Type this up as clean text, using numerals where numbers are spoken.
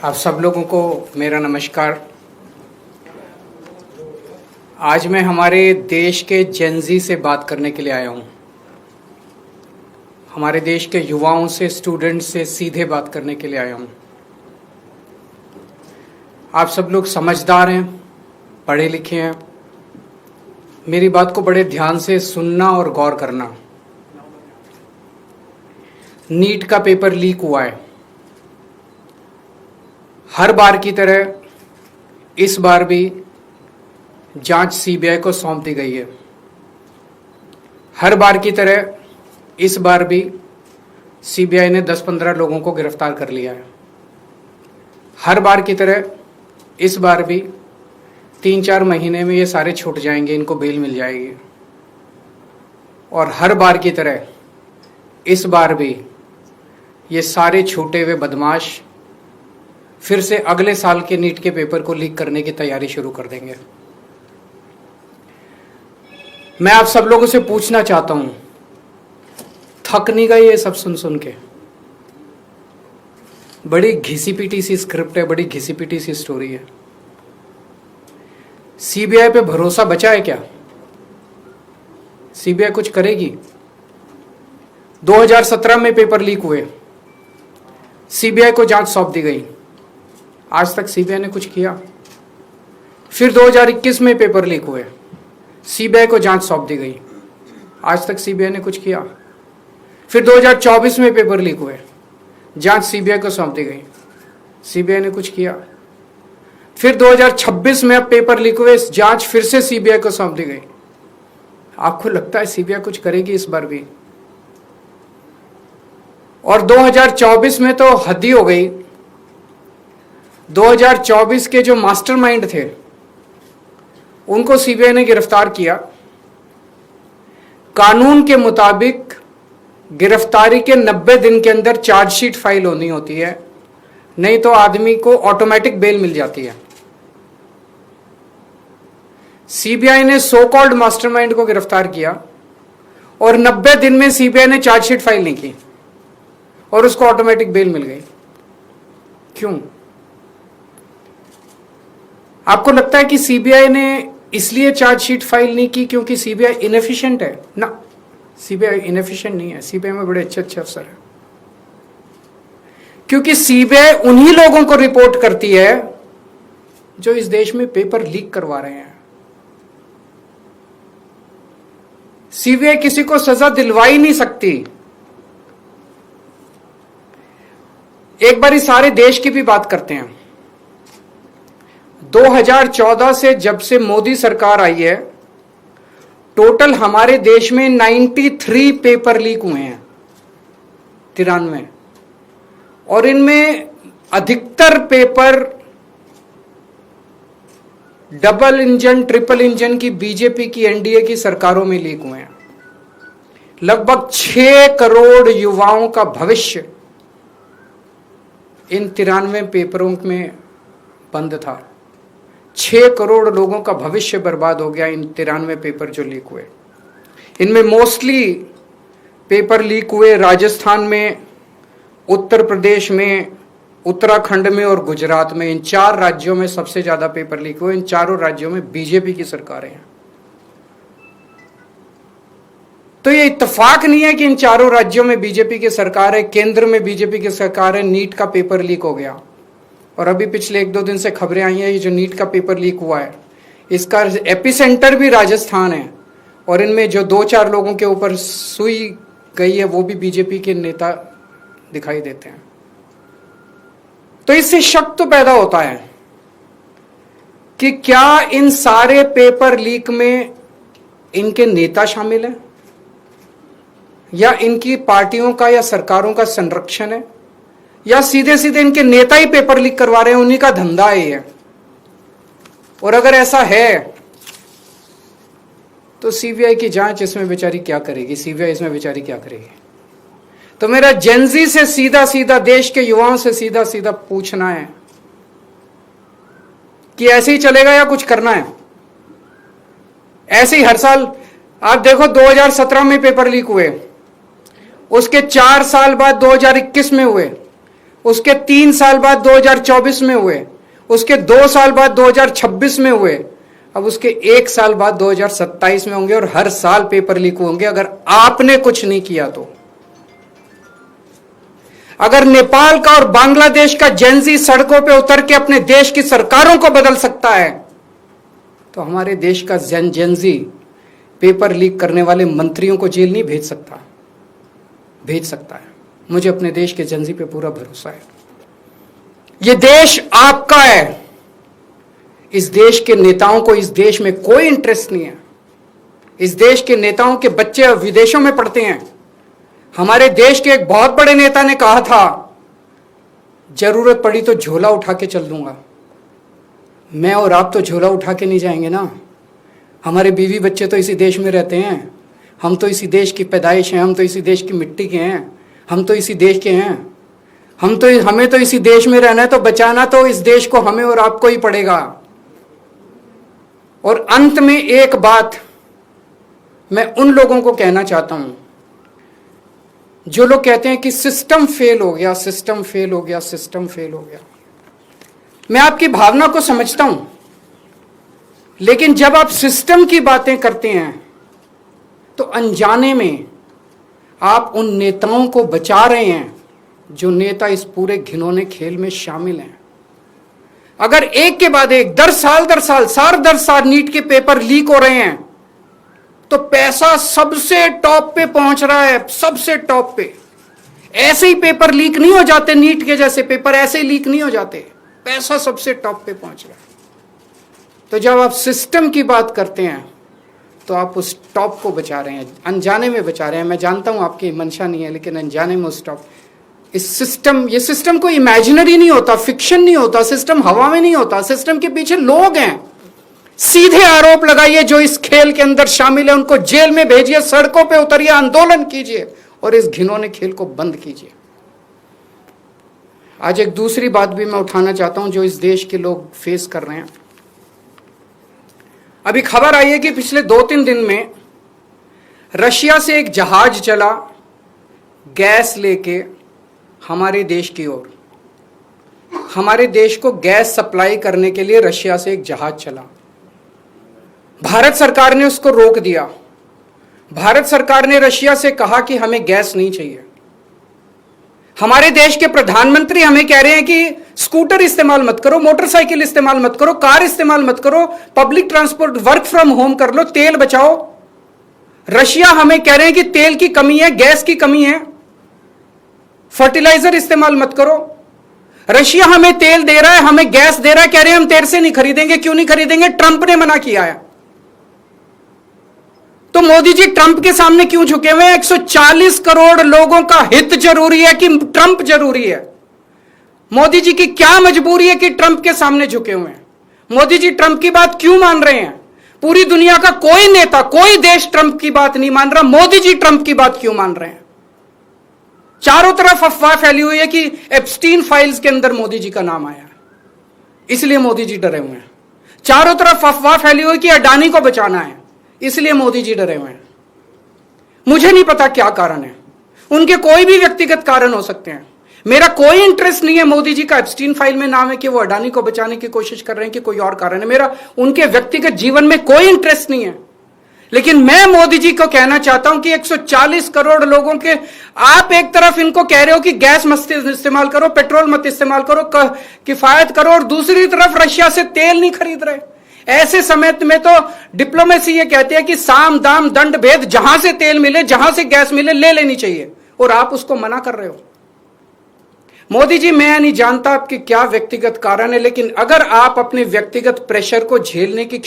आप सब लोगों को मेरा नमस्कार। आज मैं हमारे देश के जेनजी से बात करने के लिए आया हूँ। हमारे देश के युवाओं से, स्टूडेंट्स से सीधे बात करने के लिए आया हूँ। आप सब लोग समझदार हैं, पढ़े लिखे हैं। मेरी बात को बड़े ध्यान से सुनना और गौर करना। नीट का पेपर लीक हुआ है। हर बार की तरह इस बार भी जांच सीबीआई को सौंप दी गई है। हर बार की तरह इस बार भी सीबीआई ने 10-15 लोगों को गिरफ्तार कर लिया है। हर बार की तरह इस बार भी 3-4 महीने में ये सारे छूट जाएंगे, इनको बेल मिल जाएगी। और हर बार की तरह इस बार भी ये सारे छूटे हुए बदमाश फिर से अगले साल के नीट के पेपर को लीक करने की तैयारी शुरू कर देंगे। मैं आप सब लोगों से पूछना चाहता हूं, थक नहीं गए ये सब सुन सुन के? बड़ी घिसी पिटी सी स्क्रिप्ट है, बड़ी घिसी पिटी सी स्टोरी है। सीबीआई पे भरोसा बचा है क्या? सीबीआई कुछ करेगी? 2017 में पेपर लीक हुए, सीबीआई को जांच सौंप दी गई। आज तक सीबीआई ने कुछ किया? फिर 2021 में पेपर लीक हुए, सीबीआई को जांच सौंप दी गई। आज तक सीबीआई ने कुछ किया? फिर 2024 में पेपर लीक हुए, जांच सीबीआई को सौंप दी गई। सीबीआई ने कुछ किया? फिर 2026 में अब पेपर लीक हुए, जांच फिर से सीबीआई को सौंप दी गई। आपको लगता है सीबीआई कुछ करेगी इस बार भी? और 2024 में तो हद ही हो गई। 2024 के जो मास्टरमाइंड थे उनको सीबीआई ने गिरफ्तार किया। कानून के मुताबिक गिरफ्तारी के 90 दिन के अंदर चार्जशीट फाइल होनी होती है, नहीं तो आदमी को ऑटोमेटिक बेल मिल जाती है। सीबीआई ने सो कॉल्ड मास्टरमाइंड को गिरफ्तार किया और 90 दिन में सीबीआई ने चार्जशीट फाइल नहीं की और उसको ऑटोमेटिक बेल मिल गई। क्यों? आपको लगता है कि सीबीआई ने इसलिए चार्जशीट फाइल नहीं की क्योंकि सीबीआई इनएफिशिएंट है? ना, सीबीआई इनएफिशिएंट नहीं है। सीबीआई में बड़े अच्छे अच्छे अफसर हैं। क्योंकि सीबीआई उन्हीं लोगों को रिपोर्ट करती है जो इस देश में पेपर लीक करवा रहे हैं। सीबीआई किसी को सजा दिलवा ही नहीं सकती। एक बार इस सारे देश की भी बात करते हैं। 2014 से जब से मोदी सरकार आई है, टोटल हमारे देश में 93 पेपर लीक हुए हैं, 93। और इनमें अधिकतर paper double engine, triple engine की बीजेपी की, एनडीए की सरकारों में लीक हुए हैं। लगभग 6 करोड़ युवाओं का भविष्य इन 93 पेपरों में बंद था। 6 करोड़ लोगों का भविष्य बर्बाद हो गया इन 93 पेपर जो लीक हुए। इनमें मोस्टली पेपर लीक हुए राजस्थान में, उत्तर प्रदेश में, उत्तराखंड में और गुजरात में। इन 4 राज्यों में सबसे ज्यादा पेपर लीक हुए। इन चारों राज्यों में बीजेपी की सरकारें हैं। तो ये इत्तेफाक नहीं है कि इन चारों राज्यों में बीजेपी की सरकार है, केंद्र में बीजेपी की सरकार है, नीट का पेपर लीक हो गया। और अभी पिछले 1-2 दिन से खबरें आई हैं, ये जो नीट का पेपर लीक हुआ है इसका एपिसेंटर भी राजस्थान है। और इनमें जो 2-4 लोगों के ऊपर सुई गई है वो भी बीजेपी के नेता दिखाई देते हैं। तो इससे शक तो पैदा होता है कि क्या इन सारे पेपर लीक में इनके नेता शामिल हैं या इनकी पार्टियों का या सरकारों का संरक्षण है, या सीधे सीधे इनके नेता ही पेपर लीक करवा रहे हैं, उन्हीं का धंधा है। और अगर ऐसा है तो सीबीआई की जांच इसमें बेचारी क्या करेगी? सीबीआई इसमें बेचारी क्या करेगी? तो मेरा जेनजी से सीधा सीधा, देश के युवाओं से सीधा सीधा पूछना है कि ऐसे ही चलेगा या कुछ करना है? ऐसे ही हर साल आप देखो, 2017 में पेपर लीक हुए, उसके 4 साल बाद 2021 में हुए, उसके 3 साल बाद 2024 में हुए, उसके 2 साल बाद 2026 में हुए, अब उसके 1 साल बाद 2027 में होंगे और हर साल पेपर लीक होंगे अगर आपने कुछ नहीं किया तो। अगर नेपाल का और बांग्लादेश का जेंजी सड़कों पे उतर के अपने देश की सरकारों को बदल सकता है तो हमारे देश का जेंजी पेपर लीक करने वाले मंत्रियों को जेल नहीं भेज सकता है। मुझे अपने देश के जेंजी पे पूरा भरोसा है। ये देश आपका है। इस देश के नेताओं को इस देश में कोई इंटरेस्ट नहीं है। इस देश के नेताओं के बच्चे विदेशों में पढ़ते हैं। हमारे देश के एक बहुत बड़े नेता ने कहा था, जरूरत पड़ी तो झोला उठा के चल दूंगा। मैं और आप तो झोला उठा के नहीं जाएंगे ना। हमारे बीवी बच्चे तो इसी देश में रहते हैं। हम तो इसी देश की पैदाइश हैं। हम तो इसी देश की मिट्टी के हैं। हम तो इसी देश के हैं। हमें तो इसी देश में रहना है, तो बचाना तो इस देश को हमें और आपको ही पड़ेगा। और अंत में एक बात मैं उन लोगों को कहना चाहता हूं जो लोग कहते हैं कि सिस्टम फेल हो गया, सिस्टम फेल हो गया, सिस्टम फेल हो गया। मैं आपकी भावना को समझता हूं, लेकिन जब आप सिस्टम की बातें करते हैं तो अनजाने में आप उन नेताओं को बचा रहे हैं जो नेता इस पूरे घिनौने खेल में शामिल हैं। अगर एक के बाद एक दर साल नीट के पेपर लीक हो रहे हैं तो पैसा सबसे टॉप पे पहुंच रहा है, सबसे टॉप पे। ऐसे ही पेपर लीक नहीं हो जाते, नीट के जैसे पेपर ऐसे ही लीक नहीं हो जाते, पैसा सबसे टॉप पे पहुंच रहा है। तो जब आप सिस्टम की बात करते हैं तो आप उस टॉप को बचा रहे हैं, अनजाने में बचा रहे हैं। मैं जानता हूं आपकी मंशा नहीं है, लेकिन अनजाने में उस टॉप ये सिस्टम कोई इमेजिनरी नहीं होता, फिक्शन नहीं होता, सिस्टम हवा में नहीं होता। सिस्टम के पीछे लोग हैं। सीधे आरोप लगाइए जो इस खेल के अंदर शामिल है, उनको जेल में भेजिए, सड़कों पे उतरिए, आंदोलन कीजिए और इस घिनौने खेल को बंद कीजिए। आज एक दूसरी बात भी मैं उठाना चाहता हूं जो इस देश के लोग फेस कर रहे हैं। अभी खबर आई है कि पिछले 2-3 दिन में रशिया से एक जहाज चला गैस लेके हमारे देश की ओर। हमारे देश को गैस सप्लाई करने के लिए रशिया से एक जहाज चला। भारत सरकार ने उसको रोक दिया। भारत सरकार ने रशिया से कहा कि हमें गैस नहीं चाहिए। हमारे देश के प्रधानमंत्री हमें कह रहे हैं कि स्कूटर इस्तेमाल मत करो, मोटरसाइकिल इस्तेमाल मत करो, कार इस्तेमाल मत करो, public transport, work from home कर लो, तेल बचाओ। रशिया हमें कह रहे हैं कि तेल की कमी है, गैस की कमी है, फर्टिलाइजर इस्तेमाल मत करो। रशिया हमें तेल दे रहा है, हमें गैस दे रहा है, कह रहे हैं हम तेरे से नहीं खरीदेंगे। क्यों नहीं खरीदेंगे? ट्रंप ने मना किया है। तो मोदी जी ट्रंप के सामने क्यों झुके हुए हैं? 140 करोड़ लोगों का हित जरूरी है कि ट्रंप जरूरी है? मोदी जी की क्या मजबूरी है कि ट्रंप के सामने झुके हुए हैं? मोदी जी ट्रंप की बात क्यों मान रहे हैं? पूरी दुनिया का कोई नेता, कोई देश ट्रंप की बात नहीं मान रहा, मोदी जी ट्रंप की बात क्यों मान रहे हैं? चारों तरफ अफवाह फैली हुई है कि एप्स्टीन फाइल्स के अंदर मोदी जी का नाम आया, इसलिए मोदी जी डरे हुए हैं। चारों तरफ अफवाह फैली हुई है कि अडानी को बचाना है, इसलिए मोदी जी डरे हुए हैं। मुझे नहीं पता क्या कारण है, उनके कोई भी व्यक्तिगत कारण हो सकते हैं। मेरा कोई इंटरेस्ट नहीं है मोदी जी का एप्स्टीन फाइल में नाम है कि वो अडानी को बचाने की कोशिश कर रहे हैं कि कोई और कारण है। मेरा उनके व्यक्तिगत जीवन में कोई इंटरेस्ट नहीं है। लेकिन मैं मोदी जी को कहना चाहता हूं कि 140 करोड़ लोगों के, आप एक तरफ इनको कह रहे हो कि गैस मत इस्तेमाल करो, पेट्रोल मत इस्तेमाल करो, किफायत करो, और दूसरी तरफ रशिया से तेल नहीं खरीद रहे। ऐसे समय में तो डिप्लोमेसी ये कहती है कि साम दाम दंड भेद, जहां से तेल मिले, जहां से गैस मिले, ले लेनी चाहिए, और आप उसको मना कर रहे हो। मोदी जी, मैं नहीं जानता आपके क्या व्यक्तिगत कारण है, लेकिन अगर आप अपने व्यक्तिगत प्रेशर को झेलने की